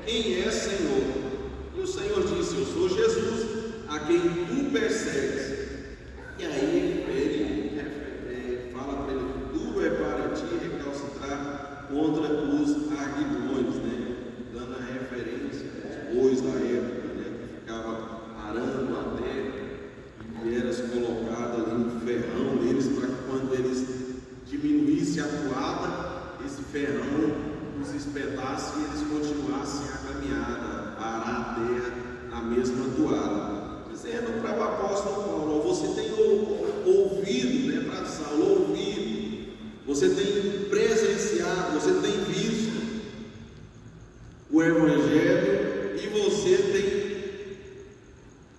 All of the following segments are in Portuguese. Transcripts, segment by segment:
quem é Senhor? E o Senhor disse: eu sou Jesus, a quem tu persegues. E aí ele fala para ele: duro é para ti recalcitrar contra os aguilhões, né? Dando a referência aos bois da época, né? Que ficava arando a terra e eras colocado ali um ferrão neles, para que quando eles diminuíssem a toada, esse ferrão os espedasse e eles continuassem a caminhada, a arar a terra na mesma toada. Dizendo para o apóstolo Paulo: você tem ouvido, né, para Saulo, ouvido, você tem presenciado, você tem visto o Evangelho e você tem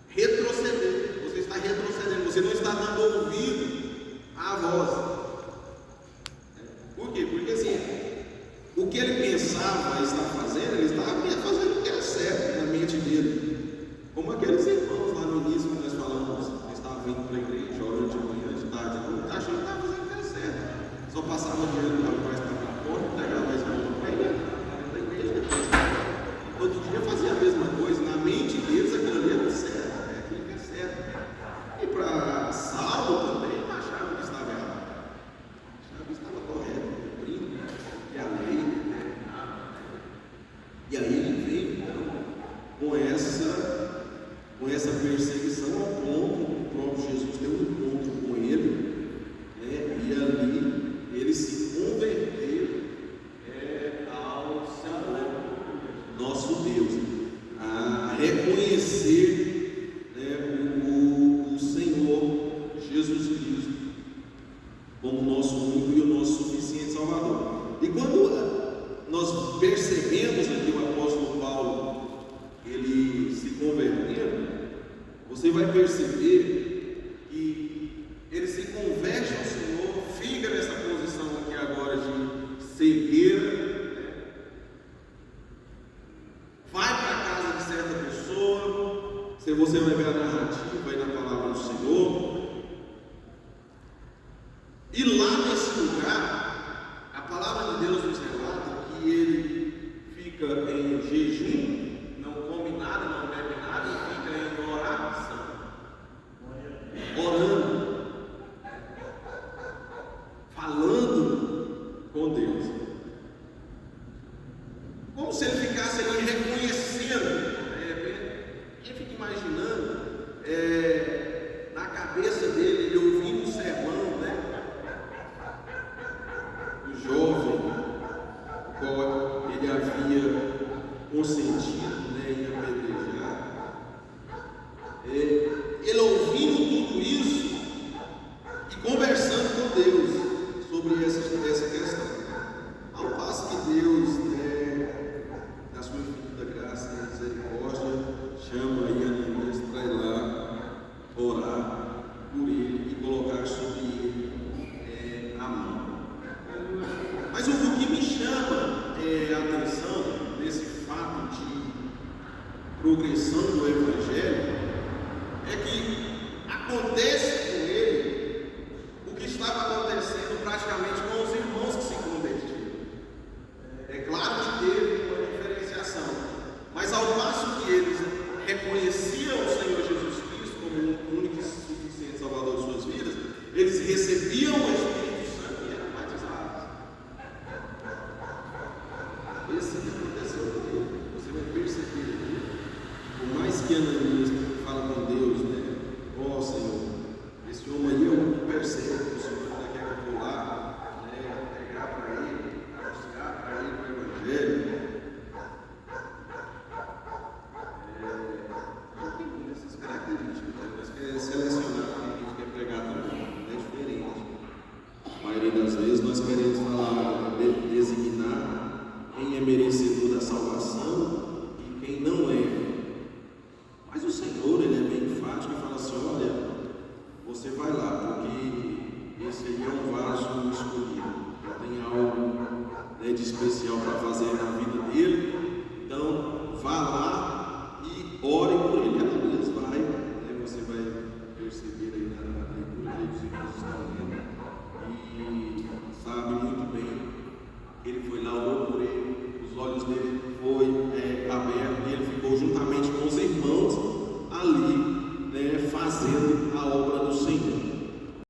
retrocedido, você está retrocedendo, você não está dando ouvido à voz. Por quê? Porque assim, o que ele pensava estar fazendo, ele estava fazendo o que era certo na mente dele. Como aqueles irmãos lá no início que nós falamos, eles estavam vindo para a igreja, orando de manhã, de tarde, achando que estava fazendo o que era certo. Só passava diante do rapaz para a porta, pegava mais uma para a igreja, depois todo dia fazia a mesma coisa. Na mente deles aquilo ali era certo, é aquilo que é certo. E para Saulo também achava que estava errado, achava que estava correto, cumprindo que a lei determinava. E aí ele veio então com essa perseguição, ao ponto do próprio Jesus ter um encontro com ele, né? E ali ele se converteu ao Senhor, nosso Deus, a reconhecer, né, o Senhor Jesus Cristo como nosso único e o nosso suficiente Salvador. E quando nós percebemos aqui o apóstolo Paulo, ele se convertendo, você vai perceber que ele se converte ao Senhor, fica nessa posição aqui agora de cegueira, né? Vai para a casa de certa pessoa, se você vai ver a narrativa aí na palavra do Senhor, e lá nesse lugar, a palavra de Deus nos relata que ele fica em jejum, não come nada, não bebe nada, e fica em oração, orando, falando com Deus, como se ele ficasse ali reconhecendo. Quem fica imaginando na cabeça dele, ele ouvindo o sermão, né, do jovem, o qual ele havia consentido, né, em apedrejar, ele ouvindo tudo isso e conversando com Deus sobre essa questão. Ao passo que Deus, na sua infinita graça e misericórdia, chama aí Ananias para ir lá orar por ele e colocar sobre ele a mão. Mas o que me chama a atenção nesse fato de progressão do Evangelho é que acontece com ele o que estava acontecendo praticamente com os irmãos que se convertiram. É claro que teve uma diferenciação, mas ao passo que eles reconheciam o Senhor Jesus Cristo como o único e suficiente Salvador de suas vidas, eles recebiam o Espírito Santo e eram batizados. Esse que aconteceu com ele. Você vai perceber aqui, por mais que Ananias fala com Deus, né? Ó Senhor, esse homem aí é o que percebe que o Senhor ainda quer que eu vou lá, né, pregar para ele, anunciar para ele o Evangelho. Não tem essas características, né? Nós queremos selecionar quem a gente quer pregar também, é diferente. A maioria das vezes nós queremos falar, designar quem é merecedor da salvação e quem não é. Mas o Senhor, ele é bem enfático e fala assim: olha, você vai lá, porque esse aí é um vaso escolhido, tem algo, né, de especial para fazer na vida dele. Então vá lá e ore por ele. Ananias vai, né, você vai perceber aí na leitura dos irmãos que estão lendo, e sabe muito bem, ele foi lá, orou por ele, os olhos dele foi fazendo a obra do Senhor.